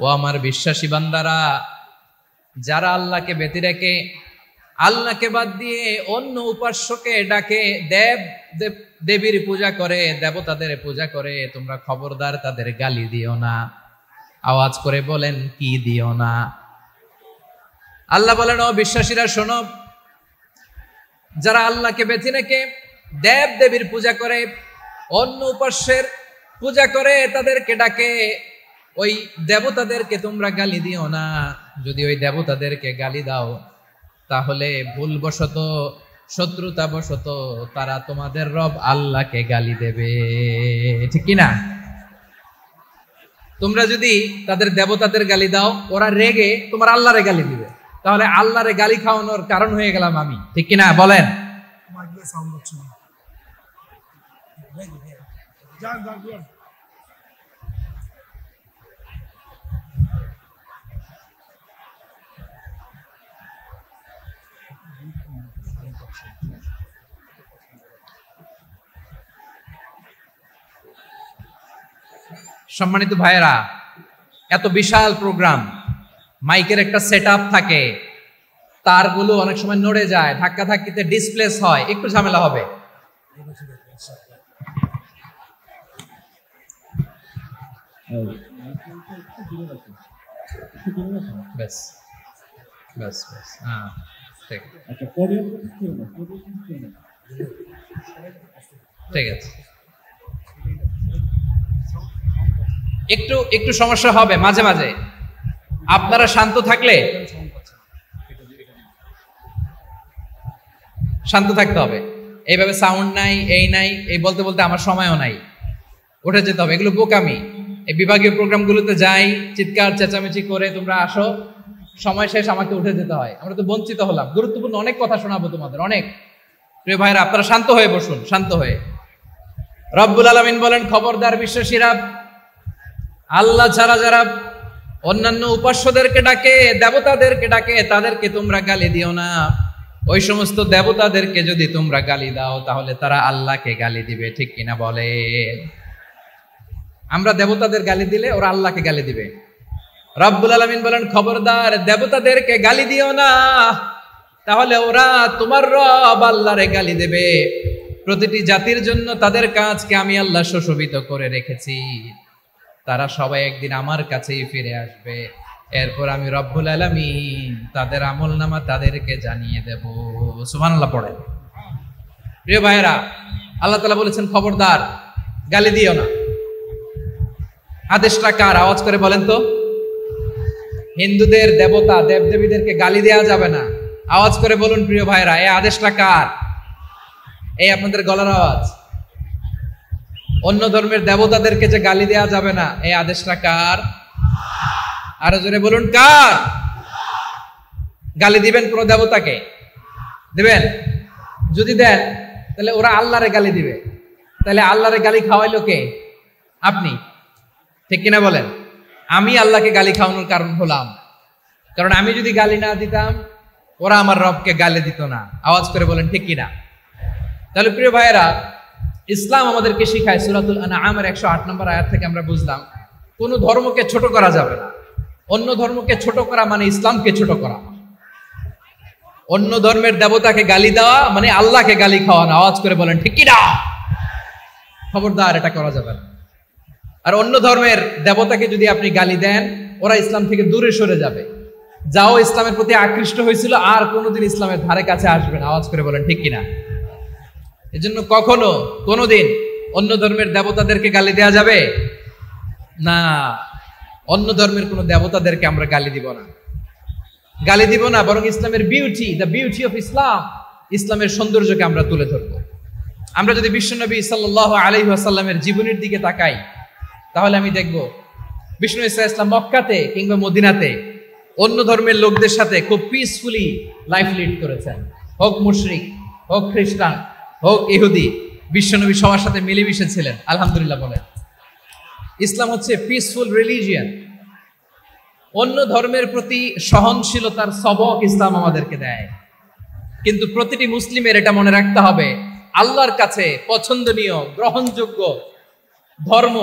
ও আমার বিশ্বাসী বান্দারা, যারা আল্লাহকে ব্যতি রেখে আল্লাহকে বাদ দিয়ে অন্য উপাস্যকে ডাকে, দেবীর পূজা করে, দেবতাদের পূজা করে, তোমরা খবরদার তাদের গালি দিও না। আওয়াজ করে বলেন, কি দিও না? আল্লাহ বলেন, ও বিশ্বাসীরা শোনো, যারা আল্লাহকে ব্যতি রেখে দেবীর পূজা করে, অন্য উপাস্যের পূজা করে, তাদেরকে ডাকে, ওই দেবতাদেরকে তোমরা গালি দিও না। যদি ওই দেবতাদেরকে গালি দাও তাহলে ভুলবশত, শত্রুতাবশত তারা তোমাদের রব আল্লাহকে গালি দেবে, ঠিক কিনা? তোমরা যদি তাদের দেবতাদের গালি দাও, ওরা রেগে তোমার আল্লাহরে গালি দিবে, তাহলে আল্লাহরে গালি খাওয়ানোর কারণ হয়ে গেলাম আমি, ঠিক কিনা বলেন? সম্মানিত ভাইয়েরা, এত বিশাল প্রোগ্রাম, মাইকের একটা সেটআপ থাকে, তারগুলো অনেক সময় নড়ে যায়, ধাক্কা ধাক্কিতে ডিসপ্লেস হয়, একটু ঝামেলা হবে। ঠিক আছে, একটু সমস্যা হবে মাঝে মাঝে। আপনারা শান্ত থাকলে, শান্ত থাকতে হবে। এইভাবে সাউন্ড নাই, এই নাই, এই বলতে বলতে আমার সময়ও নাই, উঠে যেতে হবে। এগুলো বোকামি। এই বিভাগীয় প্রোগ্রামগুলোতে যাই, চিৎকার চেঁচামেচি করে তোমরা আসো, সময় শেষ আমাকে উঠে যেতে হয়। আমরা তো বঞ্চিত হলাম। গুরুত্বপূর্ণ অনেক কথা শোনাবো তোমাদের, অনেক। প্রিয় ভাইরা, আপনারা শান্ত হয়ে বসুন, শান্ত হয়ে। রব্বুল আলামিন বলেন, খবরদার বিশ্বাসীরা, আল্লাহ ছাড়া যারা অন্যান্য উপাস্যদেরকে ডাকে, দেবতাদেরকে ডাকে, তাদেরকে তোমরা গালি দিও না। ওই সমস্ত দেবতাদেরকে যদি তোমরা গালি দাও তাহলে তারা আল্লাহকে গালি দিবে, ঠিক কিনা বলে? আমরা দেবতাদের গালি দিলে ওরা আল্লাহকে গালি দিবে। রব্বুল আলামিন বলেন, খবরদার দেবতাদেরকে গালি দিও না, তাহলে ওরা তোমার রব আল্লাহরে গালি দেবে। প্রতিটি জাতির জন্য তাদের কাজকে আমি আল্লাহ সুশোভিত করে রেখেছি, তারা সবাই একদিন আমার কাছেই ফিরে আসবে। এরপর আমি রব্বুল আলামিন তাদের আমলনামা তাদেরকে জানিয়ে দেব। সুবহানাল্লাহ পড়ে। প্রিয় ভাইয়েরা, আল্লাহ তাআলা বলেছেন, খবরদার গালি দিও না। আদেশটা কার? আওয়াজ করে বলেন তো। হিন্দুদের দেবতা দেবদেবীদেরকে গালি দেওয়া যাবে না। আওয়াজ করে বলুন প্রিয় ভাইয়েরা, এই আদেশটা কার? এই আপনাদের গলার আওয়াজ। অন্য ধর্মের দেবতাদেরকে যে গালি দেওয়া যাবে না, এই আদেশটা কার? আরো জোরে বলুন, কার? গালি দিবেন কোন দেবতাকে? দিবেন? যদি দেন তাহলে ওরা আল্লাহরে গালি দিবে, তাহলে আল্লাহরে গালি খাওয়াইলো কে? আপনি, ঠিক কিনা বলেন? আমি আল্লাহকে গালি খাওয়ানোর কারণ হলাম, কারণ আমি যদি গালি না দিতাম ওরা আমার রবকে গালি দিত না। আওয়াজ করে বলেন ঠিক কিনা? তাহলে প্রিয় ভাইয়েরা, ইসলাম আমাদেরকে শিখায়, সূরাতুল আনআমের 108 নম্বর আয়াত থেকে আমরা বুঝলাম, কোন ধর্মকে ছোট করা যাবে না। অন্য ধর্মকে ছোট করা মানে ইসলামকে ছোট করা। অন্য ধর্মের দেবতাকে গালি দেওয়া মানে আল্লাহকে গালি খাওয়ানো। আওয়াজ করে বলেন ঠিক কিনা? খবরদার, এটা করা যাবে না। আর অন্য ধর্মের দেবতাকে যদি আপনি গালি দেন, ওরা ইসলাম থেকে দূরে সরে যাবে। যাও ইসলামের প্রতি আকৃষ্ট হয়েছিল আর কোনোদিন ইসলামের ধারে কাছে আসবে না। আওয়াজ করে বলেন ঠিক কিনা? এজন্য কখনো কোনোদিন অন্য ধর্মের দেবতাদেরকে গালি দেওয়া যাবে না। অন্য ধর্মের কোন দেবতাদেরকে আমরা গালি দিব না, গালি দিব না, বরং ইসলামের beauty, the beauty of Islam, ইসলামের সৌন্দর্যকে আমরা তুলে ধরব। আমরা যদি বিশ্বনবী সাল্লাল্লাহু আলাইহি ওয়াসাল্লামের জীবনের দিকে তাকাই, তাহলে আমি দেখব বিষ্ণু ইসলাম মক্কাতে কিংবা মদিনাতে অন্য ধর্মের লোকদের সাথে খুব পিসফুলি লাইফ লিড করেছেন। হোক মুশরিক, হোক খ্রিস্টান, হোক ইহুদি, বিশ্বনবী সবার সাথে মিলেমিশে ছিলেন। আলহামদুলিল্লাহ বলেন। ইসলাম হচ্ছে পিসফুল রিলিজিয়ান। অন্য ধর্মের প্রতি সহনশীলতার সবক ইসলাম আমাদেরকে দেয়। কিন্তু প্রতিটি মুসলিমের এটা মনে রাখতে হবে, আল্লাহর কাছে পছন্দনীয়, গ্রহণযোগ্য ধর্ম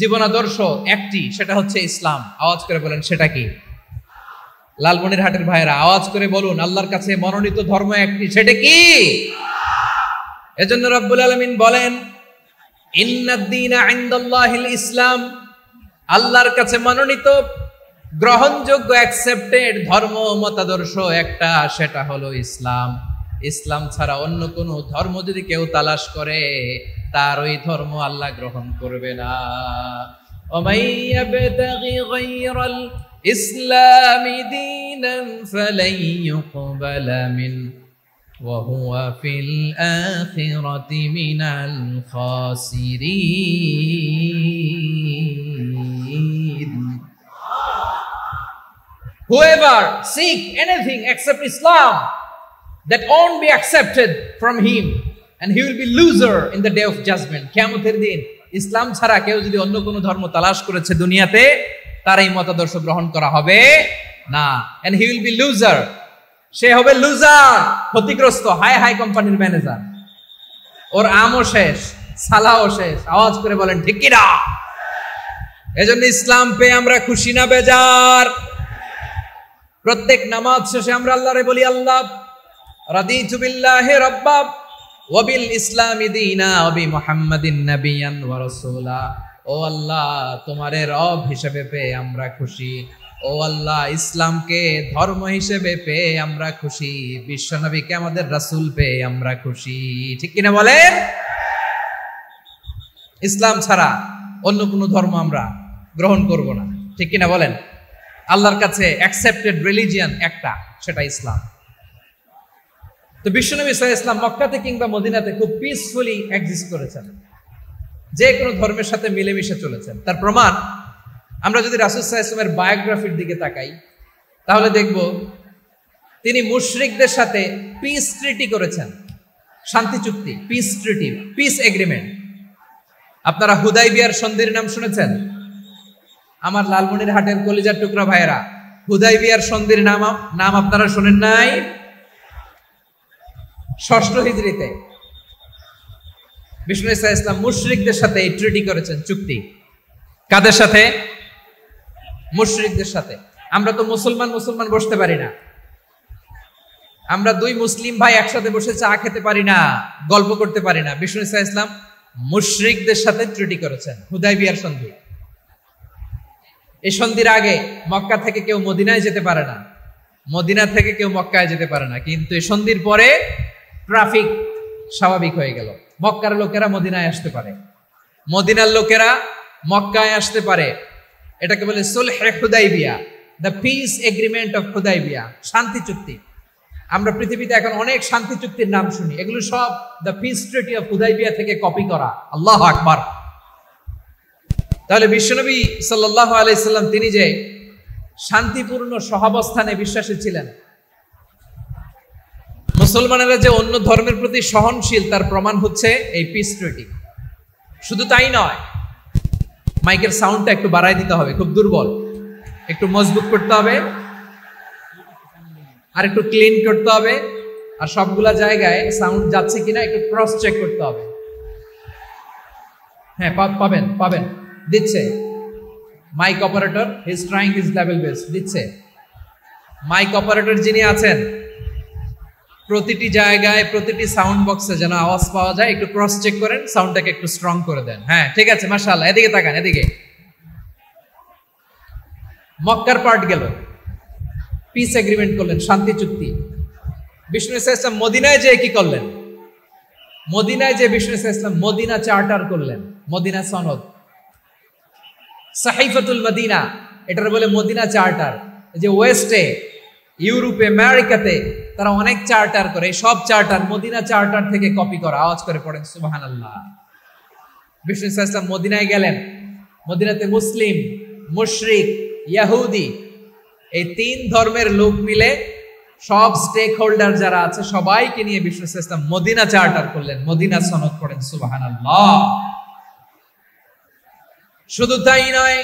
জীবনাদর্শ একটি, সেটা হচ্ছে ইসলাম। আওয়াজ করে বলেন সেটা কি? লালমনিরহাটের ভাইয়েরা আওয়াজ করে বলুন, আল্লাহর কাছে মনোনীত ধর্ম একটি, সেটা কি? এজন্য রব্বুল আলামিন বলেন, ইন্নাদ-দীনা ইনদাল্লাহিল ইসলাম, আল্লাহর কাছে মনোনীত গ্রহণযোগ্য অ্যাকসেপ্টেড ধর্ম মতাদর্শ একটা, সেটা হলো ইসলাম। ইসলাম ছাড়া অন্য কোন ধর্ম যদি কেউ তালাশ করে, তার ওই ধর্ম আল্লাহ গ্রহণ করবে না। ওমাইয়াবতাগি গায়রাল ইসলামি দীনান ফালাই ইউকবালা মিন ওয়া হুয়া ফিল আখিরাতি মিনাল খাসিরিন। Whoever seek anything except Islam, that won't be accepted from him, and he will be loser in the day of judgment. কিয়ামতের দিন ইসলাম ছাড়া কেউ যদি অন্য কোনো ধর্ম তালাশ করেছে দুনিয়াতে, তার এই মতাদর্শ গ্রহণ করা হবে না, and he will be loser, সে হবে লুজার, ক্ষতিগ্রস্ত। হাই হাই কোম্পানির ম্যানেজার, ওর আমও শেষ, সালাও শেষ। আওয়াজ করে বলেন ঠিক কি না? এজন্য ইসলাম পেয়ে আমরা খুশি না বেজার? প্রত্যেক নামাজ শেষে আমরা আল্লাহরে বলি, আল্লাহ রাদিতু বিল্লাহি রাব্বা ওয়া বিল ইসলামি দীনা ওয়া বি মুহাম্মাদিন নাবিয়ান ওয়া রাসূলা। ও আল্লাহ, তোমারে রব হিসেবে পেয়ে আমরা খুশি। ও আল্লাহ, ইসলামকে ধর্ম হিসেবে পেয়ে আমরা খুশি। বিশ্বনবীকে আমাদের রাসূল পেয়ে আমরা খুশি। ঠিক কিনা বলেন? ইসলাম ছাড়া অন্য কোনো ধর্ম আমরা গ্রহণ করব না। ঠিক কিনা বলেন? আল্লাহর কাছে অ্যাকসেপ্টেড রিলিজিয়ান একটা, সেটা ইসলাম। তো বিশ্বনবী সাল্লাল্লাহু আলাইহি ওয়াসাল্লাম মক্কাতে কিংবা মদিনাতে খুব পিসফুলি এক্সিস্ট করেছেন, যে কোনো ধর্মের সাথে মিলেমিশে চলেছেন। তার প্রমাণ আমরা যদি রাসূল সাল্লাল্লাহু আলাইহি ওয়াসাল্লামের বায়োগ্রাফির দিকে তাকাই, তাহলে দেখব তিনি মুশরিকদের সাথে পিস ট্রিটি করেছেন, শান্তি চুক্তি, পিস ট্রিটি, পিস এগ্রিমেন্ট। আপনারা হুদাইবিয়ার সন্ধির নাম শুনেছেন? আমার লালমনিরহাটের কলিজার টুকরা ভাইয়েরা, হুদাইবিয়ার সন্ধির নাম আপনারা শোনেন নাই? 6ষ্ঠ হিজরিতে বিষ্ণু ঈসা ইসলাম মুশরিকদের সাথে এই ট্রিটি করেছেন, চুক্তি। কাদের সাথে? মুশরিকদের সাথে। আমরা তো মুসলমান বসতে পারি না, আমরা দুই মুসলিম ভাই একসাথে বসে চা খেতে পারি না, গল্প করতে পারি না। বিষ্ণু ঈসা ইসলাম মুশরিকদের সাথে ট্রিটি করেছেন, হুদাইবিয়ার সন্ধি। এই সন্ধির আগে মক্কা থেকে কেউ মদিনায় যেতে পারে না, মদিনা থেকে কেউ মক্কায় যেতে পারে না। কিন্তু এই সন্ধির পরে ট্রাফিক স্বাভাবিক হয়ে গেল। মক্কার লোকেরা মদিনায় আসতে পারে, মদিনার লোকেরা মক্কায় আসতে পারে। এটাকে বলে সুলহে Hudaibiya, the peace agreement of Hudaibiya, শান্তি চুক্তি। আমরা পৃথিবীতে এখন অনেক শান্তি চুক্তির নাম শুনি, এগুলো সব the piece treaty of Hudaibiya থেকে কপি করা। আল্লাহু আকবার। তাহলে বিশ্বনবী সাল্লাল্লাহু আলাইহি সাল্লাম তিনি যে শান্তিপূর্ণ সহাবস্থানে বিশ্বাসী ছিলেন, মুসলমানেরা যে অন্য ধর্মের প্রতি সহনশীল, তার প্রমাণ হচ্ছে এই পিস ট্রিটি। শুধু তাই নয়, মাইকের সাউন্ডটা একটু বাড়াই দিতে হবে, খুব দুর্বল, একটু মজবুত করতে হবে, আর একটু ক্লিন করতে হবে, আর সবগুলা জায়গায় সাউন্ড যাচ্ছে কিনা একটু ক্রস চেক করতে হবে। হ্যাঁ, পাবেন দিচ্ছে mike operator, he is trying his level best, দিচ্ছে। মাইক অপারেটর যিনি আছেন, প্রতিটি জায়গায় প্রতিটি সাউন্ড বক্সে যেন আওয়াজ পাওয়া যায়, একটু ক্রস চেক করেন, সাউন্ডটাকে একটু স্ট্রং করে দেন। হ্যাঁ, ঠিক আছে, মাশাআল্লাহ। এদিকে তাকান, এদিকে। মক্কার পার্ট গেল, পিস এগ্রিমেন্ট করলেন, শান্তি চুক্তি। বিষ্ণু ঈসা ইসলাম মদিনায় যে কি করলেন? মদিনায় যে বিষ্ণু ঈসা ইসলাম মদিনা চার্টার করলেন, মদিনা সনদ, সাহিফাতুল মদিনা, এটার বলে মদিনা চার্টার। যে ওয়েস্টে, ইউরোপে, আমেরিকাতে তারা অনেক চার্টার করে, সব চার্টার মদিনা চার্টার থেকে কপি করা। আওয়াজ করে পড়েন সুবহানাল্লাহ। বিষ্ণু ঈসা ইসলাম মদিনায় গেলেন, মদিনাতে মুসলিম, মুশরিক, ইহুদি, এই তিন ধর্মের লোক মিলে, সব স্টেক হোল্ডার যারা আছে সবাইকে নিয়ে বিষ্ণু ঈসা ইসলাম মদিনা চার্টার করলেন, মদিনা সনদ। পড়েন সুবহানাল্লাহ। শুধু তাই নয়,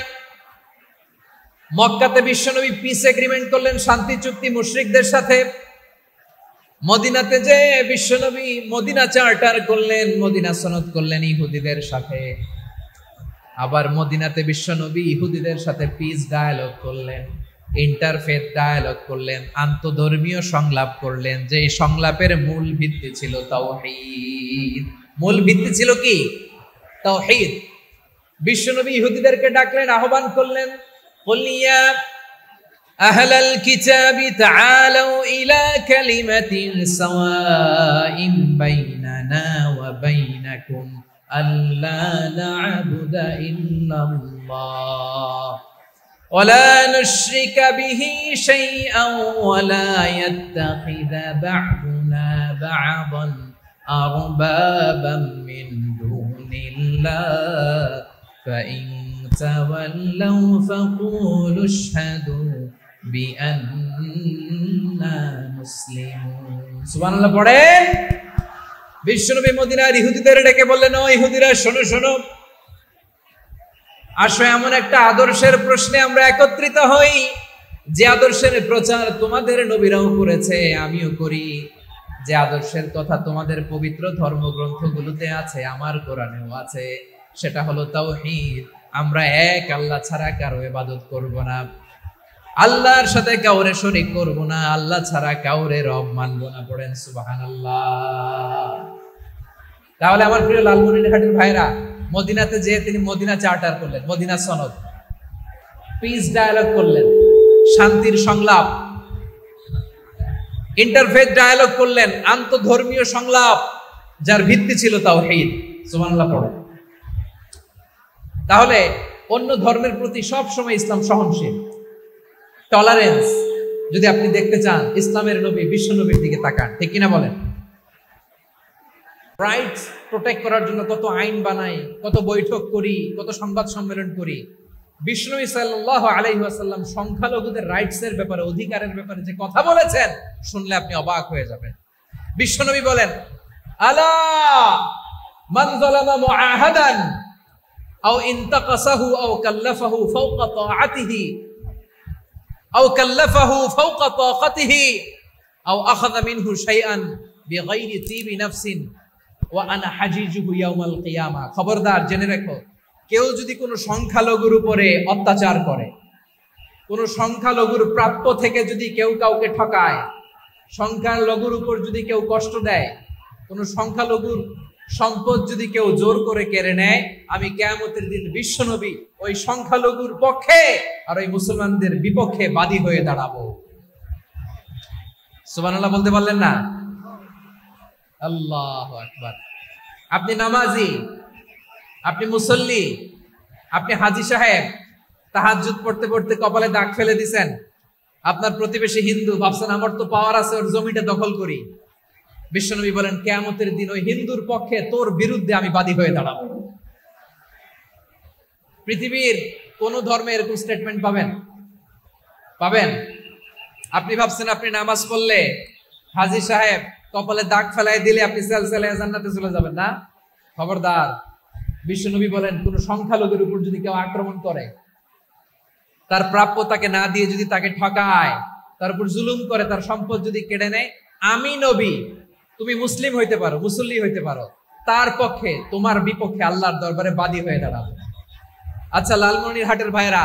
মক্কাতে বিশ্বনবী পিস এগ্রিমেন্ট করলেন, শান্তি চুক্তি মুশরিকদের সাথে। মদিনাতে যে বিশ্বনবী মদিনা চার্টার করলেন, মদিনা সনদ করলেন ইহুদিদের সাথে। আবার মদিনাতে বিশ্বনবী ইহুদিদের সাথে পিস ডায়ালগ করলেন, ইন্টারফেথ ডায়ালগ করলেন, আন্তধর্মীয় সংলাপ করলেন, যে সংলাপের মূল ভিত্তি ছিল তাওহীদ। মূল ভিত্তি ছিল কি? তাওহীদ। বিশ্বনবী ইহুদিদেরকে ডাকলেন, আহ্বান করলেন, কুল ইয়া আহলাল কিতাবি তাআলু ইলা কালিমাতিন সাওয়াইন বাইনানা ওয়া বাইনাকুম আল্লা না'বুদা ইল্লাল্লাহ ওয়া লা নুশরিকা বিহি শাইআন ওয়া লা ইয়াত্তাখিযা বা'দুনা বা'দান আরবাবাম মিন দুনিল্লাহ فإن تولوا فقولوا اشهدوا بأننا مسلمون সুবহানাল্লাহ পড়েন। বিশ্বনবী মদিনার ইহুদিদের ডেকে বললেন, ও ইহুদিরা শোনো শোনো, আসো এমন একটা আদর্শের প্রশ্নে আমরা একত্রিত হই যে আদর্শের প্রচার তোমাদের নবীরাও করেছে, আমিও করি, যে আদর্শের কথা তোমাদের পবিত্র ধর্মগ্রন্থগুলোতে আছে, আমার কোরআনেও আছে, সেটা হলো তাওহীদ। আমরা এক আল্লাহ ছাড়া কারো ইবাদত করব না, আল্লাহর সাথে কাউরে শরীক করব না, আল্লাহ ছাড়া কাউরে রব মানব না। পড়েন সুবহানাল্লাহ। তাহলে আমার প্রিয় লালমনিরহাটের ভাইরা, মদিনাতে যে তিনি মদিনা চার্টার করলেন, মদিনা সনদ, পিস ডায়ালগ করলেন, শান্তির সংলাপ, ইন্টারফেথ ডায়ালগ করলেন, আন্তধর্মীয় সংলাপ, যার ভিত্তি ছিল তাওহীদ। সুবহানাল্লাহ পড়েন। তাহলে অন্য ধর্মের প্রতি সব সময় ইসলাম সহনশীল, টলারেন্স। যদি আপনি দেখতে চান ইসলামের নবী বিশ্ব নবীর দিকে তাকান, ঠিক কিনা বলেন? রাইটস প্রোটেক্ট করার জন্য কত আইন বানাই, কত বৈঠক করি, কত সংবাদ সম্মেলন করি। বিশ্বনবী সাল্লাল্লাহু আলাইহি ওয়াসাল্লাম সংখ্যালঘুদের রাইটস এর ব্যাপারে, অধিকারের ব্যাপারে যে কথা বলেছেন, শুনলে আপনি অবাক হয়ে যাবেন। বিশ্বনবী বলেন, আলা মান যালামা মুআহাদান আও ইনতাকাসাহু আও কাল্লাফাহু ফাওকা তাআতিহি আও কাল্লাফাহু ফাওকা তাকাতিহি আও আখাযা মিনহু শাইআন বিগাইরি তিবি নাফসিন ওয়া আনা হাজিজুহু ইয়াউমাল কিয়ামা। খবরদার, জেনে রাখো, কেউ যদি কোনো সংখ্যালঘুর উপরে অত্যাচার করে, কোনো সংখ্যালঘুর প্রাপ্য থেকে যদি কেউ কাউকে ঠকায়, সংখ্যালঘুর উপর যদি কেউ কষ্ট দেয়, কোনো সংখ্যালঘুর সম্পদ যদি কেউ জোর করে কেড়ে নেয়, আমি কিয়ামতের দিন বিশ্বনবী ওই সংখ্যালঘুর পক্ষে আর ওই মুসলমানদের বিপক্ষে বাদী হয়ে দাঁড়াবো। সুবহানাল্লাহ বলতে পারলেন না? আল্লাহু আকবার। আপনি নামাজি, আপনি মুসল্লি, আপনি হাজী সাহেব, তাহাজ্জুদ পড়তে পড়তে কপালে দাগ ফেলে দিছেন, আপনার প্রতিবেশী হিন্দু, ভাবছেন আমার তো পাওয়ার আছে, ওর জমিটা দখল করি। বিশ্বনবী বলেন, কিয়ামতের দিন ওই হিন্দুর পক্ষে তোর বিরুদ্ধে আমি বাদী হয়ে দাঁড়াবো। পৃথিবীর কোন ধর্মে এরকম স্টেটমেন্ট পাবেন? পাবেন? আপনি ভাবছেন আপনি নামাজ পড়লে হাজী সাহেব কপালে দাগ ফেলাই দিলে আপনি সেলসেলায় জান্নাতে চলে যাবেন না? খবরদার। বিশ্বনবী বলেন, কোন সংখ্যালঘুর উপর যদি কেউ আক্রমণ করে, তার প্রাপ্য তাকে না দিয়ে যদি তাকে ঠকায়, তার উপর জুলুম করে, তার সম্পদ যদি কেড়ে নেয়, আমি নবী, তুমি মুসলিম হইতে পারো, মুসল্লি হইতে পারো, তার পক্ষে তোমার বিপক্ষে আল্লাহর দরবারে বাদী হয়ে দাঁড়াবো। আচ্ছা লালমনিরহাটের ভাইরা,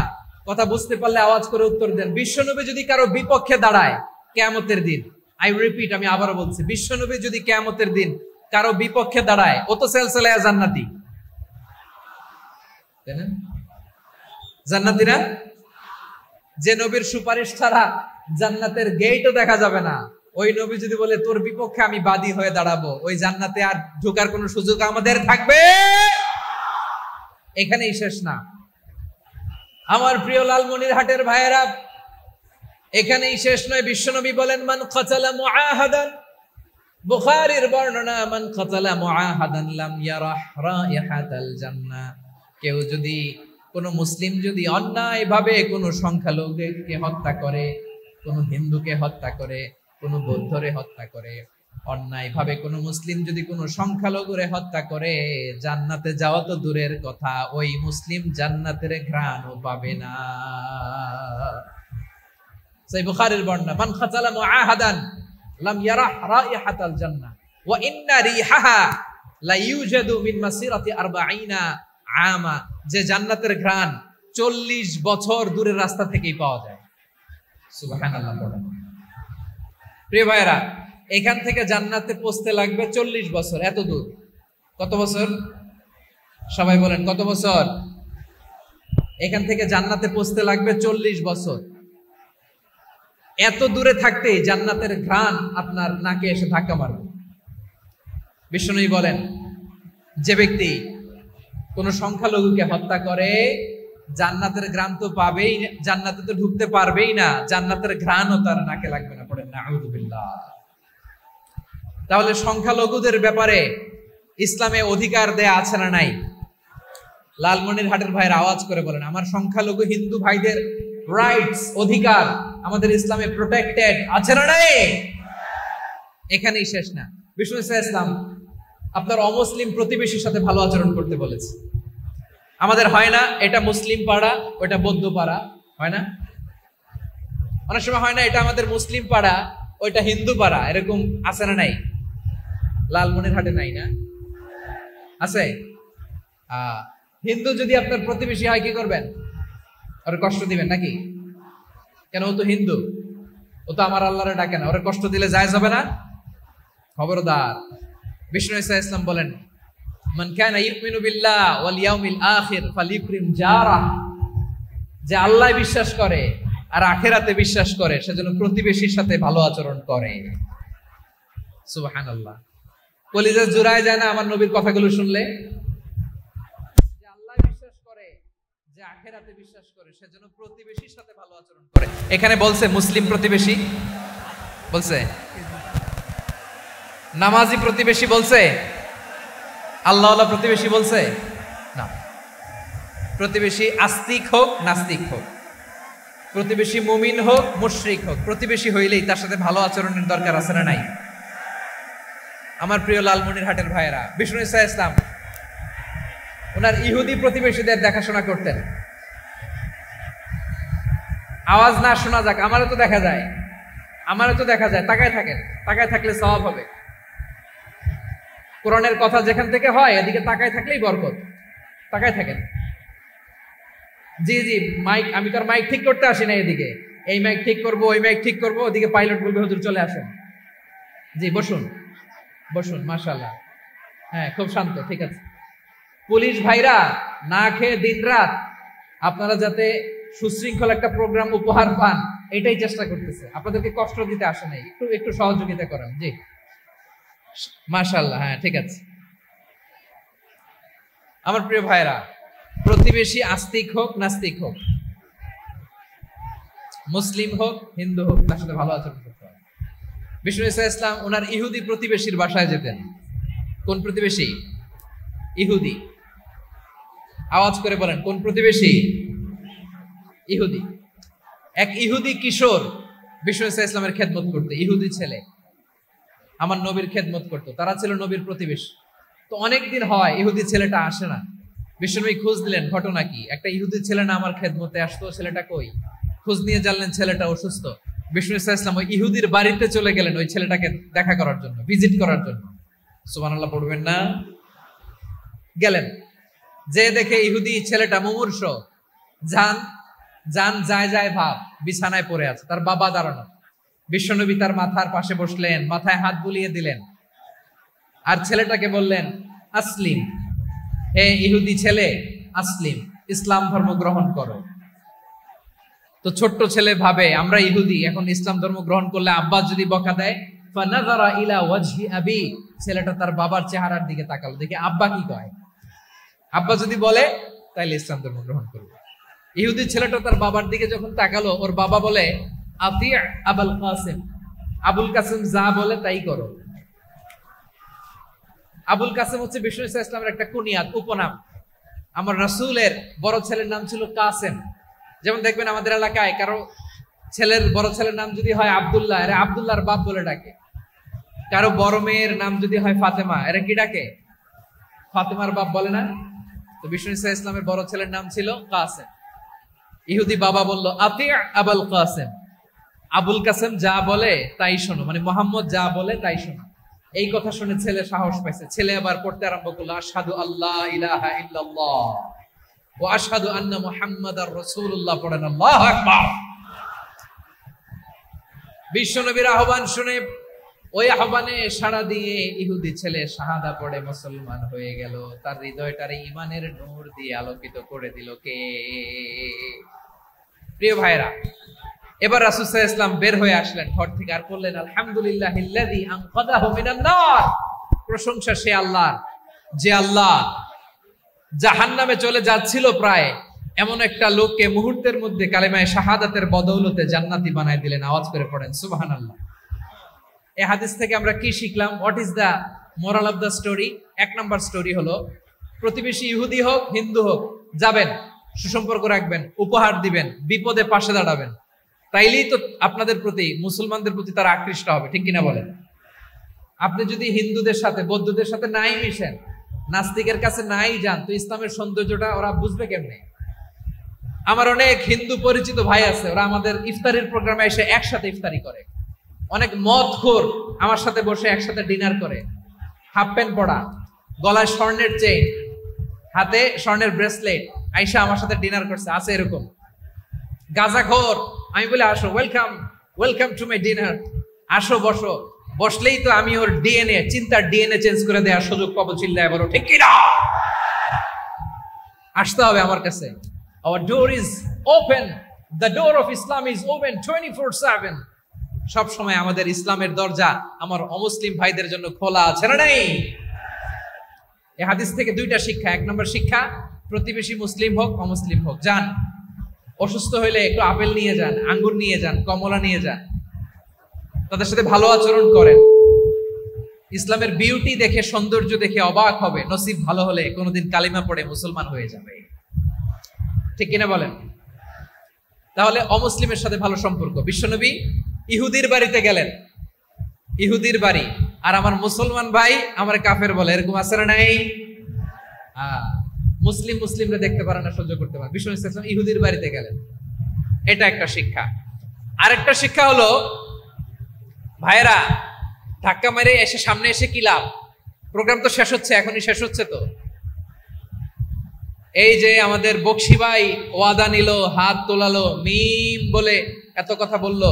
কথা বুঝতে পারলে আওয়াজ করে উত্তর দেন। বিশ্বনবী যদি কারো বিপক্ষে দাঁড়ায় কিয়ামতের দিন, আই রিপিট, আমি আবারও বলছি, বিশ্বনবী যদি কিয়ামতের দিন কারো বিপক্ষে দাঁড়ায়, ও তো সেলসেলায় জান্নাতি, তাই না? জান্নাতি না? যে নবীর সুপারিশ ছাড়া জান্নাতের গেটও দেখা যাবে না, ওই নবী যদি বলে তোর বিপক্ষে আমি বাদী হয়ে দাঁড়াবো, ওই জান্নাতে আর ঢোকার কোনো সুযোগ আমাদের থাকবে? এখানেই শেষ না আমার প্রিয় লালমনিরহাটের ভাইয়েরা, এখানেই শেষ নয়। বিশ্বনবী বলেন, মান কাতালা মুআহাদান, বুখারীর বর্ণনা, মান কাতালা মুআহাদান লাম ইয়ারাহ রাইহাতাল জান্নাহ। কেউ যদি, কোন মুসলিম যদি অন্যায়ভাবে কোনো সংখ্যালঘুকে হত্যা করে, কোন হিন্দুকে হত্যা করে, কোন বৌদ্ধরে হত্যা করে, অন্যায়ভাবে কোন মুসলিম যদি কোন সংখ্যালঘুরে হত্যা করে, জান্নাতে যাওয়া তো দূরের কথা, ওই মুসলিম জান্নাতের ঘ্রাণও পাবে না। সেই বুখারীর বর্ণনা, মান কাতালা মুআহাদান লাম ইয়ারাহ রাইহাতাল জান্নাহ ওয়া ইন্না রিহাহা লা ইউজাদু মিন মাসিরাতি 40 আমা, যে জান্নাতের ঘ্রাণ 40 বছর দূরের রাস্তা থেকেই পাওয়া যায়। সুবহানাল্লাহ। প্রিয় ভাইরা, এখান থেকে জান্নাতে পৌঁছতে লাগবে 40 বছর। এত দূর, কত বছর? সবাই বলেন কত বছর? এখান থেকে জান্নাতে পৌঁছতে লাগবে 40 বছর। এত দূরে থাকতেই জান্নাতের ঘ্রাণ আপনার নাকে এসে ধাক্কা মারবে। বিষ্ণুই বলেন, যে ব্যক্তি কোন সংখ্যালঘুকে হত্যা করে জান্নাতের ঘ্রাণ তো পাবেই, জান্নাতে তো ঢুকতে পারবেই না, জান্নাতের ঘ্রাণও তার নাকে লাগবে না। পড়েন নাউযুবিল্লাহ। তাহলে সংখ্যালঘুদের ব্যাপারে ইসলামে অধিকার দেয়া আছে না নাই? লালমনিরহাটের ভাইয়ের আওয়াজ করে বলেন, আমার সংখ্যালঘু হিন্দু ভাইদের রাইটস, অধিকার আমাদের ইসলামে প্রোটেক্টেড আছে না নাই? এখানেই শেষ না। বিষ্ণু ইসলাম আপনার অমুসলিম প্রতিবেশীর সাথে ভালো আচরণ করতে বলেছে। আমাদের হয় না এটা মুসলিম পাড়া, ওটা বৌদ্ধ পাড়া, হয় না? অনেক সময় হয় না এটা আমাদের মুসলিম পাড়া, ওইটা হিন্দু পাড়া, এরকম আছে না নাই? লালমনিরহাটে নাই না? আছে? হিন্দু যদি আপনার প্রতিবেশী হয় কি করবেন? ওর কষ্ট দিবেন নাকি? কেন? ও তো হিন্দু, ও তো আমার আল্লাহরে ডাকে না, ওর কষ্ট দিলে জায়েজ হবে না? খবরদার। বিষ্ণু ঈসা ইসলাম বলেন, মান কানা ইউমিনু বিল্লাহ ওয়াল ইয়াউমিল আখির ফালিউকরিম জারা, যে আল্লাহ বিশ্বাস করে আর আখিরাতে বিশ্বাস করে সেজন্য প্রতিবেশীর সাথে ভালো আচরণ করে। সুবহানাল্লাহ। কলিজা জুড়ায় যায় না আমার নবীর কথাগুলো শুনলে? যে আল্লাহ বিশ্বাস করে, যে আখিরাতে বিশ্বাস করে সেজন্য প্রতিবেশীর সাথে ভালো আচরণ করে। এখানে বলছে মুসলিম প্রতিবেশী, বলছে নামাজি প্রতিবেশী, বলছে আল্লাহওয়ালা প্রতিবেশী, বলছে না। প্রতিবেশী আস্তিক হোক নাস্তিক হোক, প্রতিবেশী মুমিন হোক মুশরিক হোক, প্রতিবেশী হইলেই তার সাথে ভালো আচরণের দরকার আছে না নাই? আমার প্রিয় লালমনিরহাটের ভাইয়েরা, বিষ্ণু ঈসা ইসলাম ওনার ইহুদি প্রতিবেশীদের দেখাশোনা করতেন। আওয়াজ না শোনা যাক, আমারও তো দেখা যায়, আমারও তো দেখা যায়। তাকায় থাকেন, তাকায় থাকলে সওয়াব হবে। কোরআনের কথা যেখান থেকে হয় এদিকে তাকায় থাকলেই বরকত। তাকায় থাকেন। জি জি, মাইক, আমি তো আর মাইক ঠিক করতে আসি না এদিকে, এই মাইক ঠিক করব, ওই মাইক ঠিক করব, ওদিকে পাইলট বলবে হুজুর চলে আসেন। জি বসুন, বসুন, মাশাআল্লাহ। হ্যাঁ, খুব শান্ত, ঠিক আছে। পুলিশ ভাইরা না খেয়ে দিনরাত আপনারা যাতে সুশৃঙ্খল একটা প্রোগ্রাম উপহার পান এটাই চেষ্টা করতেছে, আপনাদেরকে কষ্ট দিতে আসে নাই, একটু একটু সহযোগিতা করেন। জি মাশাআল্লাহ। হ্যাঁ, ঠিক আছে। আমার প্রিয় ভাইরা, প্রতিবেশী আস্তিক হোক নাস্তিক হোক, মুসলিম হোক হিন্দু হোক, তার সাথে ভালো আচরণ করতে হবে। বিষ্ণু ঈসা ইসলাম ওনার ইহুদি প্রতিবেশীর বাসায় যেতেন। কোন প্রতিবেশী? ইহুদি। আওয়াজ করে বলেন, কোন প্রতিবেশী? ইহুদি। এক ইহুদি কিশোর বিষ্ণু ঈসা ইসলামের খেদমত করতে, ইহুদি ছেলে আমার নবীর খেদমত করতো, তারা ছিল নবীর প্রতিবেশী। তো অনেকদিন হয় ইহুদি ছেলেটা আসে না। বিশ্বনবী খোঁজ দিলেন, ঘটনা কি? একটা ইহুদি ছেলে না আমার খেদমতে আসতো, ছেলেটা কই? খোঁজ নিয়ে জানলেন ছেলেটা অসুস্থ। বিষ্ণু ঈসা ইসলাম ওই ইহুদির বাড়িতে চলে গেলেন ওই ছেলেটাকে দেখা করার জন্য, ভিজিট করার জন্য। সুবহানাল্লাহ পড়বেন না? গেলেন, যে দেখে ইহুদি ছেলেটা মুমূর্ষ, জান জান যায় যায় ভাব, বিছানায় পড়ে আছে, তার বাবা দাঁড়ানো। বিশ্বনবী তার মাথার পাশে বসলেন, মাথায় হাত বুলিয়ে দিলেন, আর ছেলেটাকে বললেন আসলিম, হে ইহুদি ছেলে, আসলিম, ইসলাম ধর্ম গ্রহণ করো। তো ছোট্ট ছেলে ভাবে আমরা ইহুদি, এখন ইসলাম ধর্ম গ্রহণ করলে আব্বা যদি বকা দেয়, ফানাযারা ইলা ওয়াজহি আবি, ছেলেটা তার বাবার চেহারার দিকে তাকালো, দেখে আব্বা কি কয়। আব্বা যদি বলে তাইলে ইসলাম ধর্ম গ্রহণ করবে। ইহুদি ছেলেটা তার বাবার দিকে যখন তাকালো, ওর বাবা বলে আতি আবুল কাসিম, আবুল কাসিম যা বলে তাই করো। আবুল কাসিম হচ্ছে বিষ্ণু ঈসা ইসলামের একটা কুনিয়াত, উপনাম। আমার রাসূলের বড় ছেলের নাম ছিল কাসেম। যেমন দেখবেন আমাদের এলাকায় কারো ছেলের বড় ছেলের নাম যদি হয় আব্দুল্লাহ, এরা আব্দুল্লাহর বাপ বলে ডাকে। কারো বড় মেয়ের নাম যদি হয় ফাতেমা, এরা কি ডাকে? ফাতেমার বাপ বলে না? তো বিষ্ণু ঈসা ইসলামের বড় ছেলের নাম ছিল কাসেম। ইহুদি বাবা বলল আতি আবুল কাসেম, আবুল কাসেম যা বলে তাই শোনো, মানে মোহাম্মদ যা বলে তাই শোনো। এই কথা শুনে ছেলে সাহস পাইছে, ছেলে আবার পড়তে আরম্ভ করলো, আশহাদু আল্লাহ ইলাহা ইল্লাল্লাহ ওয়া আশহাদু আন্না মুহাম্মাদার রাসূলুল্লাহ। পড়েন আল্লাহু আকবার। বিশ্বনবীর আহ্বান শুনে ওই আহ্বানে সাড়া দিয়ে ইহুদি ছেলে শাহাদা পড়ে মুসলমান হয়ে গেল। তার হৃদয়টারে ঈমানের নূর দিয়ে আলোকিত করে দিল কে? প্রিয় ভাইরা, এবার রাসূল সাল্লাল্লাহু আলাইহি ওয়াসাল্লাম বের হয়ে আসলেন ঘর থেকে, আর বললেন, আলহামদুলিল্লাহিল্লাযী আনকাযাহু মিনান নার। প্রশংসা সে আল্লাহর, যে আল্লাহ জাহান্নামে চলে যাচ্ছিল প্রায় এমন একটা লোককে মুহূর্তের মধ্যে কালেমায়ে শাহাদাতের বদৌলতে জান্নাতি বানায় দিলেন। আওয়াজ করে পড়েন সুবহানাল্লাহ। এই হাদিস থেকে আমরা কি শিখলাম? What is the moral of the story? এক নাম্বার স্টোরি হলো, প্রতিবেশী ইহুদি হোক হিন্দু হোক, যাবেন, সুসম্পর্ক রাখবেন, উপহার দিবেন, বিপদে পাশে দাঁড়াবেন। তাইলেই তো আপনাদের প্রতি, মুসলমানদের প্রতি তারা আকৃষ্ট হবে, ঠিক কিনা বলেন? আপনি যদি হিন্দুদের সাথে বৌদ্ধদের সাথে নাই মিশেন, নাস্তিকের কাছে নাই যান, তো ইসলামের সৌন্দর্যটা ওরা বুঝবে কেমনে? আমার অনেক হিন্দু পরিচিত ভাই আছে, ওরা আমাদের ইফতারির প্রোগ্রামে এসে একসাথে ইফতারি করে। অনেক মদখোর আমার সাথে বসে একসাথে ডিনার করে, হাফ প্যান্ট পরা, গলায় স্বর্ণের চেইন, হাতে স্বর্ণের ব্রেসলেট, আইসা আমার সাথে ডিনার করছে, আছে এরকম। গাঁজাখোর, আমি বলে আসো, welcome welcome to my dinner, আসো বসো। বসলেই তো আমি ওর ডিএনএ, চিন্তার ডিএনএ চেঞ্জ করে দেওয়ার সুযোগ পাবো। চিল্লায় বলো ঠিক কিনা? আসতে হবে আমার কাছে। Our door is open. The door of Islam is open 24/7. সব সময় আমাদের ইসলামের দরজা আমার অমুসলিম ভাইদের জন্য খোলা আছে না নাই? এই হাদিস থেকে দুইটা শিক্ষা। এক নম্বর শিক্ষা, প্রতিবেশী মুসলিম হোক অমুসলিম হোক, যান, অসুস্থ হইলে একটু আপেল নিয়ে যান, আঙ্গুর নিয়ে যান, কমলা নিয়ে যান, তাদের সাথে ভালো আচরণ করেন। ইসলামের বিউটি দেখে, সৌন্দর্য দেখে অবাক হবে, নসিব ভালো হলে কোনোদিন কালিমা পড়ে মুসলমান হয়ে যাবে, ঠিক কিনা বলেন? তাহলে অমুসলিমের সাথে ভালো সম্পর্ক। বিশ্বনবী ইহুদির বাড়িতে গেলেন, ইহুদির বাড়ি, আর আমার মুসলমান ভাই আমার কাফের বলে, এরকম আছে না নাই? মুসলিম মুসলিমরা দেখতে পারে না, সহ্য করতে পারে। বিশ্বনবী সাল্লাল্লাহু আলাইহি ওয়াসাল্লাম ইহুদির বাড়িতে গেলেন, এটা একটা শিক্ষা। আরেকটা শিক্ষা হলো, ভাইরা ধাক্কা মেরে এসে সামনে এসে কি লাভ? প্রোগ্রাম তো শেষ হচ্ছে, এখনই শেষ হচ্ছে। তো এই যে আমাদের বকশি ভাই ওয়াদা নিল, হাত তোলালো, মিম বলে এত কথা বললো,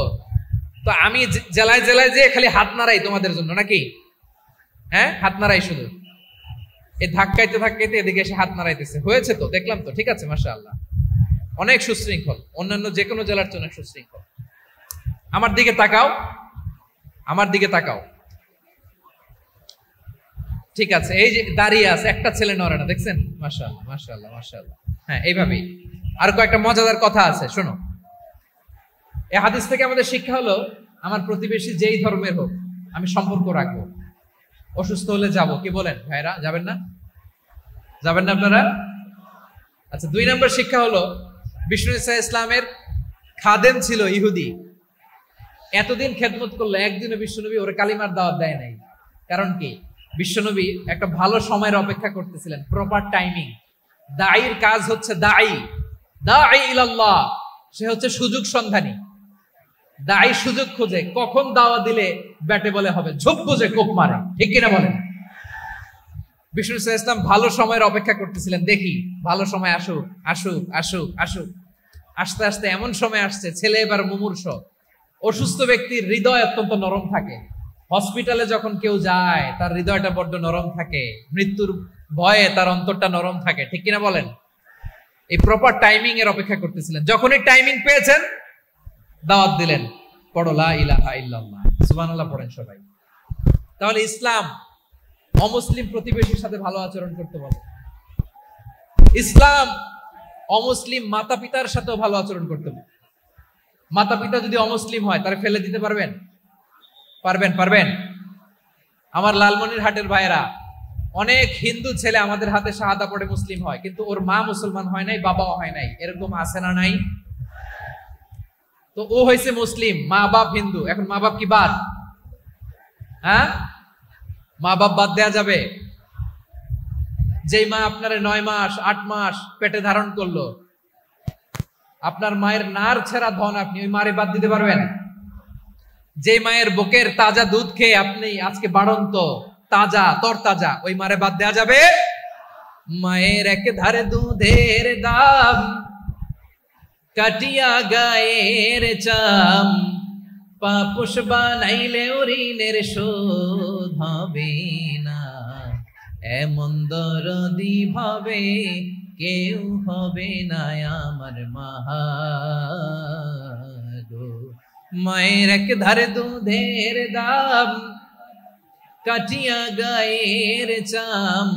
তো আমি জেলায় জেলায় যে খালি হাত নাড়াই তোমাদের জন্য নাকি? হ্যাঁ, হাত নাড়াই শুধু। এই ধাক্কাইতে ধাক্কাইতে এদিকে এসে হাত নাড়াইতেছে, হয়েছে তো, দেখলাম তো, ঠিক আছে, মাশাআল্লাহ, অনেক সুশৃঙ্খল, অন্যান্য যে কোনো জেলার চেয়ে অনেক সুশৃঙ্খল। আমার দিকে তাকাও, আমার দিকে তাকাও, ঠিক আছে। এই যে দাঁড়িয়ে আছে, একটা ছেলে নড়ে না, দেখছেন? মাশাআল্লাহ মাশাআল্লাহ মাশাআল্লাহ। হ্যাঁ, এইভাবেই। আর কয়েকটা মজাদার কথা আছে, শোনো। এই হাদিস থেকে আমাদের শিক্ষা হলো, আমার প্রতিবেশী যেই ধর্মের হোক আমি সম্পর্ক রাখবো। অসুস্থ হলে যাব, কি বলেন ভাইরা? যাবেন না? যাবেন না আপনারা? আচ্ছা, 2 নম্বর শিক্ষা হলো, বিষ্ণু ইসা ইসলামের খাদেম ছিল ইহুদি, এতদিন খেদমত করলো, একদিনও বিশ্বনবী ওর কালিমার দাওয়াত দেয় নাই। কারণ কি? বিশ্বনবী একটা ভালো সময়ের অপেক্ষা করতেছিলেন, প্রপার টাইমিং। দাঈর কাজ হচ্ছে দাঈ ইলাল্লাহ, সে হচ্ছে সুযোগ সন্ধানী। দাঈ সুযোগ খোঁজে, কখন দাওয়া দিলে ব্যাটে বলে হবে, ঝোপ বুঝে কোপ মারে, ঠিক কিনা বলেন? বিষ্ণু ইসলাম ভালো সময়ের অপেক্ষা করতেছিলেন, দেখি ভালো সময় আসুক আসুক আসুক আসুক। আস্তে আস্তে এমন সময় আসছে, ছেলে এবার মুমূর্ষ। অসুস্থ ব্যক্তির হৃদয় অত্যন্ত নরম থাকে। হসপিটালে যখন কেউ যায় তার হৃদয়টা বড্ড নরম থাকে, মৃত্যুর ভয়ে তার অন্তরটা নরম থাকে, ঠিক কিনা বলেন? এই প্রপার টাইমিং এর অপেক্ষা করতেছিলেন। যখনই টাইমিং পেয়েছেন, দাওয়াত দিলেন, পড়ো লা ইলাহা ইল্লাল্লাহ, সুবহানাল্লাহ পড়েন সবাই। তাহলে ইসলাম অমুসলিম প্রতিবেশীর সাথে ভালো আচরণ করতে বলে। ইসলাম অমুসলিম মাতা পিতার সাথেও ভালো আচরণ করতে বলে। মাতা পিতা যদি অমুসলিম হয়, তারা ফেলে দিতে পারবেন? পারবেন? পারবেন? আমার লালমনিরহাটের ভাইয়েরা, অনেক হিন্দু ছেলে আমাদের হাতে শাহাদা পড়ে মুসলিম হয়, কিন্তু ওর মা মুসলমান হয় নাই, বাবাও হয় নাই, এরকম আছে না নাই? তো ও হয়েছে মুসলিম, মা বাপ হিন্দু, এখন মা বাপ কি বাদ? হ্যাঁ, মা বাপ বাদ দেয়া যাবে? যেই মা আপনার 9 মাস 8 মাস পেটে ধারণ করলো, আপনার মায়ের নার ছেঁড়া ধন, আপনি ওই মারে বাদ দিতে পারবেন? যে মায়ের বুকের তাজা দুধ খেয়ে আপনি আজকে বাড়ন্ত তাজা তরতাজা, ওই মারে বাদ দেয়া যাবে? মায়ের এক ধারে দুধের দাম, কাটিয়া গায়ের চাম, পাপুষ বানাইলে ঋণের শোধ হবে না, এমন দরদি ভাবে কেউ হবে না আমার মা গো। মায়ের এক ধারে দুধের দাম, কাটিয়া গায়ের চাম,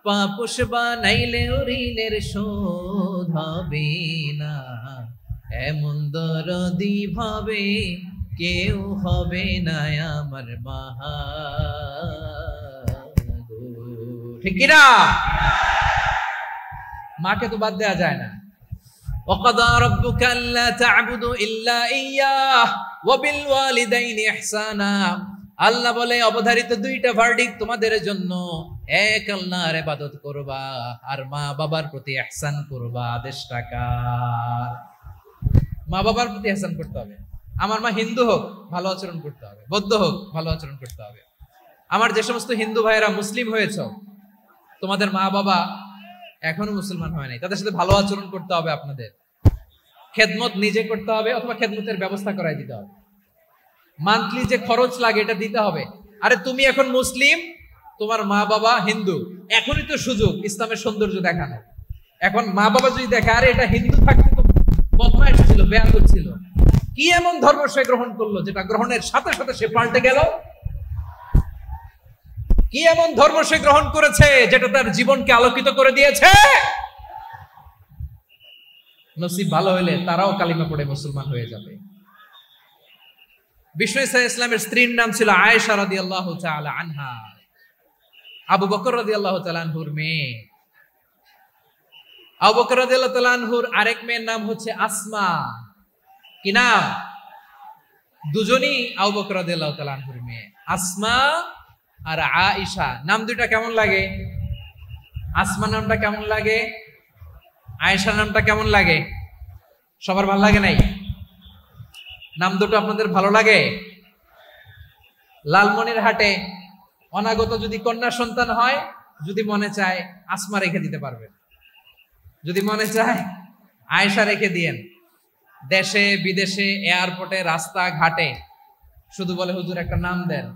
পাপুষ বানাইলে ঋণের শোধ হবে না, এমন দরদি ভাবে কেউ হবে না আমার মা গো। ঠিক কিনা? মাকে তো বাদ দেওয়া যায় না। وَقَضَى رَبُّكَ أَلَّا تَعْبُدُوا إِلَّا إِيَّاهُ وَبِالْوَالِدَيْنِ إِحْسَانًا। আল্লাহ বলে অবধারিত দুইটা ভার্ডিক্ট তোমাদের জন্য, এক আল্লাহর ইবাদত করবা আর মা বাবার প্রতি ইহসান করবা। আদেশটা কার? মা বাবার প্রতি ইহসান করতে হবে। আমার মা হিন্দু হোক ভালো আচরণ করতে হবে, বৌদ্ধ হোক ভালো আচরণ করতে হবে। আমার যে সমস্ত হিন্দু ভাইয়েরা মুসলিম হয়েছে, তোমাদের মা বাবা এখনো মুসলমান হয় নাই, তাদের সাথে ভালো আচরণ করতে হবে। আপনাদের খেদমত নিজে করতে হবে অথবা খেদমতের ব্যবস্থা করাই দিতে হবে। মান্থলি যে খরচ লাগে এটা দিতে হবে। আরে তুমি এখন মুসলিম, তোমার মা বাবা হিন্দু, এখনই তো সুযোগ ইসলামের সৌন্দর্য দেখানো। এখন মা বাবা যদি দেখে আরে এটা হিন্দু থাকতে তো বদমাইশ ছিল, বেয়াদব ছিল, কি এমন ধর্ম সে গ্রহণ করলো যেটা গ্রহণের সাথে সাথে সে পাল্টে গেল? কি এমন ধর্ম সে গ্রহণ করেছে যেটা তার জীবনকে আলোকিত করে দিয়েছে? নসিব ভালো হইলে তারাও কালিমা পড়ে মুসলমান হয়ে যাবে। বিষ্ণু ইসলামের স্ত্রীর নাম ছিল আয়েশা রাদিয়াল্লাহু তাআলা আনহা, আবু বকর রাদিয়াল্লাহু তাআলা আনহুর মেয়ে। আবু বকর রাদিয়াল্লাহু তাআলা আনহুর আরেক মেয়ের নাম হচ্ছে আসমা। কি নাম? দুজনই আবু বকর রাদিয়াল্লাহু তাআলা আনহুর মেয়ে, আসমা আর আয়েশা। নাম দুইটা কেমন লাগে? আসমা নামটা কেমন লাগে? আয়েশা নামটা কেমন লাগে? সবার ভালো লাগে নাই? নাম দুটো আপনাদের ভালো লাগে? লালমনিরহাটে অনাগত যদি কন্যা সন্তান হয়, যদি মনে চায় আসমা রেখে দিতে পারবেন, যদি মনে চায় আয়েশা রেখে দিয়েন। দেশে বিদেশে এয়ারপোর্টে রাস্তা ঘাটে শুধু বলে হুজুর একটা নাম দেন,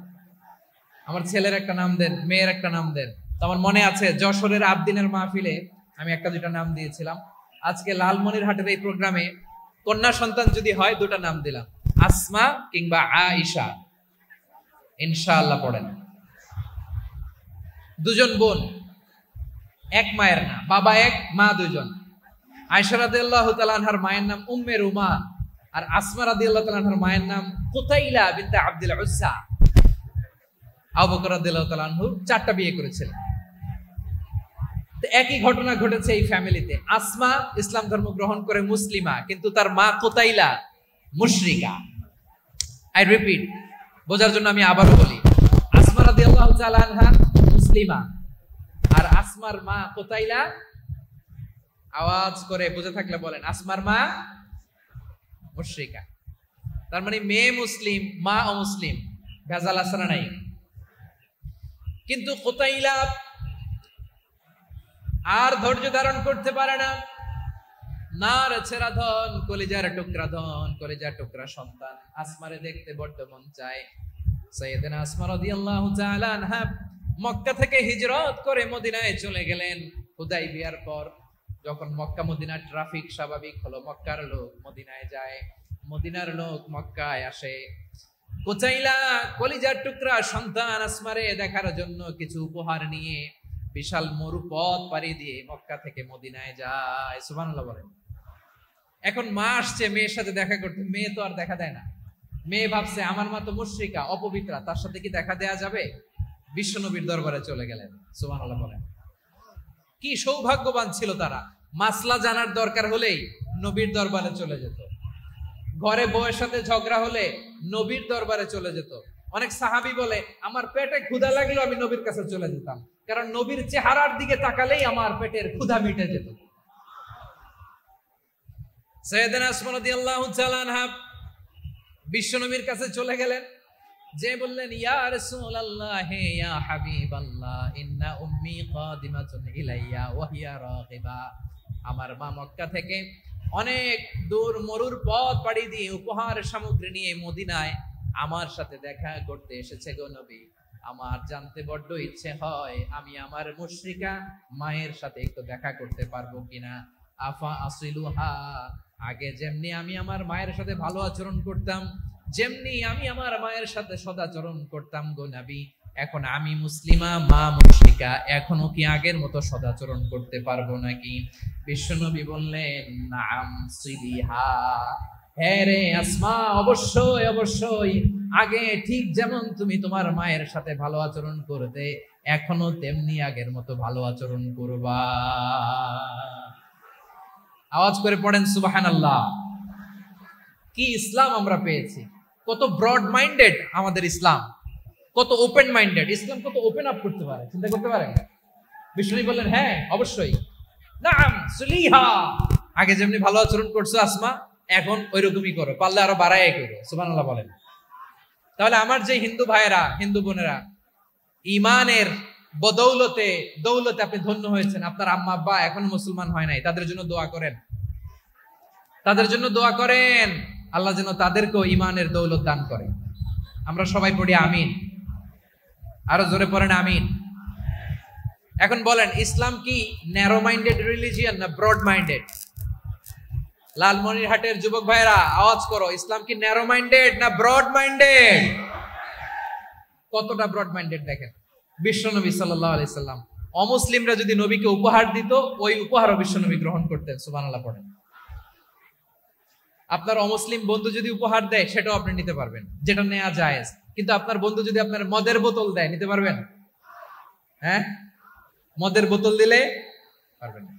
আমার ছেলের একটা নাম দেন, মেয়ের একটা নাম দেন। তো আমার মনে আছে যশোরের আবদিনের মাহফিলে আমি একটা দুটা নাম দিয়েছিলাম। আজকে লালমনিরহাটের এই প্রোগ্রামে কন্যা সন্তান যদি হয় দুটা নাম দিলাম, আসমা কিংবা আয়েশা। ইনশাআল্লাহ পড়েন। দুজন বোন, এক মায়ের না, বাবা এক মা দুজন। আয়েশা রাদিয়াল্লাহু তাআলা আনহার মায়ের নাম উম্মে রুমা, আর আসমা রাদিয়াল্লাহু তাআলা আনহার মায়ের নাম কুতাইলা বিনতে আব্দুল উজ্জা। আবু বকর রাদিয়াল্লাহু তাআলা আনহু 4টা বিয়ে করেছিলেন। তো একই ঘটনা ঘটেছে এই ফ্যামিলিতে। আসমা ইসলাম ধর্ম গ্রহণ করে মুসলিমা, কিন্তু তার মা কুতাইলা মুশরিকা। আই রিপিট, বোঝার জন্য আমি আবারও বলি, আসমা রাদিয়াল্লাহু তাআলা আনহা মুসলিমা, আর আসমার মা কুতাইলা, আওয়াজ করে বুঝে থাকলে বলেন, আসমার মা মুশরিকা। তার মানে মেয়ে মুসলিম, মা অমুসলিম, ভেজাল আছে না নাই? কিন্তু কুতাইলা আর ধৈর্য ধারণ করতে পারে না। নার ছেড়া ধন, কলিজার টুকরা ধন, কলিজার টুকরা সন্তান আসমারে দেখতে বড্ড মন চায়। সাইয়েদনা আসমা রাদিয়াল্লাহু তাআলা আনহা মক্কা থেকে হিজরত করে মদিনায় চলে গেলেন হুদাইবিয়ার পর। যখন মক্কা মদিনার ট্রাফিক স্বাভাবিক হলো, মক্কার লোক মদিনায় যায়, মদিনার লোক মক্কায় আসে। কুতাইলা কলিজার টুকরা সন্তান আসমারে দেখার জন্য কিছু উপহার নিয়ে বিশাল মরুপথ পাড়ি দিয়ে মক্কা থেকে মদিনায় যায়। সুবহানাল্লাহ বলেন। এখন মা আসছে মেয়ের সাথে দেখা করতে, মেয়ে তো আর দেখা দেয় না। মেয়ে ভাবছে আমার মা তো মুশরিকা, অপবিত্রা, তার সাথে কি দেখা দেয়া যাবে? বিশ্ব নবীর দরবারে চলে গেলেন। সুবহানাল্লাহ বলেন। কি সৌভাগ্যবান ছিল তারা, মাসলা জানার দরকার হলেই নবীর দরবারে চলে যেত। ঘরে বউয়ের সাথে ঝগড়া হলে নবীর দরবারে চলে যেত। অনেক সাহাবী বলে আমার পেটে ক্ষুধা লাগলো আমি নবীর কাছে চলে যেতাম, কারণ নবীর চেহারার দিকে তাকালেই আমার পেটের ক্ষুধা মিটে যেত। সাইয়েদনা আসমা রাদিয়াল্লাহু তাআলা আনহা বিশ্বনবীর কাছে চলে গেলেন, যে বললেন ইয়া রাসূলুল্লাহ ইয়া হাবিবাল্লাহ ইন্না উম্মি কাদিমাতুন ইলাইয়া ওয়া হিয়া রাগিবা। আমার মা মক্কা থেকে অনেক দূর মরুর পথ পাড়ি দিয়ে উপহার সামগ্রী নিয়ে মদিনায় আমার সাথে দেখা করতে এসেছে গো নবী। আমার জানতে বড্ড ইচ্ছে হয় আমি আমার মুশরিকা মায়ের সাথে একটু দেখা করতে পারবো কিনা। আফা আসিলুহা, আগে যেমনি আমি আমার মায়ের সাথে ভালো আচরণ করতাম, যেমনি আমি আমার মায়ের সাথে সদাচরণ করতাম গো নবী, এখন আমি মুসলিমা মা মুশরিকা, এখনো কি আগের মতো সদাচরণ করতে পারবো নাকি? বিশ্বনবী বললেন নাম সিলিহা, হ্যাঁ রে আসমা, অবশ্যই অবশ্যই, আগে ঠিক যেমন তুমি তোমার মায়ের সাথে ভালো আচরণ করতে, এখনো তেমনি আগের মতো ভালো আচরণ করবা। আওয়াজ করে পড়েন সুবহানাল্লাহ। কি ইসলাম আমরা পেয়েছি! কত ব্রড মাইন্ডেড আমাদের ইসলাম, কত ওপেন মাইন্ডেড ইসলাম, কত ওপেন আপ করতে পারে, চিন্তা করতে পারেন। বিষ্ণু বললেন হ্যাঁ অবশ্যই, নাম সুলিহা, আগে যেমনি ভালো আচরণ করছো আসমা, এখন ওইরকমই করো, পারলে আরো বাড়াই করো। সুবহানাল্লাহ বলেন। তাহলে আমার যে হিন্দু ভাইয়েরা, হিন্দু বোনেরা, ইমানের বদৌলতে দৌলতে আপনি ধন্য হয়েছেন, আপনার আম্মা আব্বা এখনো মুসলমান হয় নাই, তাদের জন্য দোয়া করেন, তাদের জন্য দোয়া করেন, আল্লাহ যেন তাদেরকেও ইমানের দৌলত দান করে। আমরা সবাই পড়ি আমিন, আরো জোরে পড়েন আমিন। এখন বলেন, ইসলাম কি ন্যারো মাইন্ডেড রিলিজিয়ান না ব্রড মাইন্ডেড? লালমনিরহাটের যুবক ভাইরা আওয়াজ করো, ইসলাম কি ন্যারো মাইন্ডেড না ব্রড মাইন্ডেড? কতটা ব্রড মাইন্ডেড দেখেন। বিশ্বনবী সাল্লাল্লাহু আলাইহি সাল্লাম অমুসলিমরা যদি নবীকে উপহার দিত, ওই উপহারও বিশ্বনবী গ্রহণ করতেন। সুবহানাল্লাহ পড়েন। আপনার অমুসলিম বন্ধু যদি উপহার দেয়, সেটাও আপনি নিতে পারবেন, যেটা নেওয়া জায়েজ। কিন্তু আপনার বন্ধু যদি আপনার মদের বোতল দেয়, নিতে পারবেন? হ্যাঁ, মদের বোতল দিলে পারবেন না।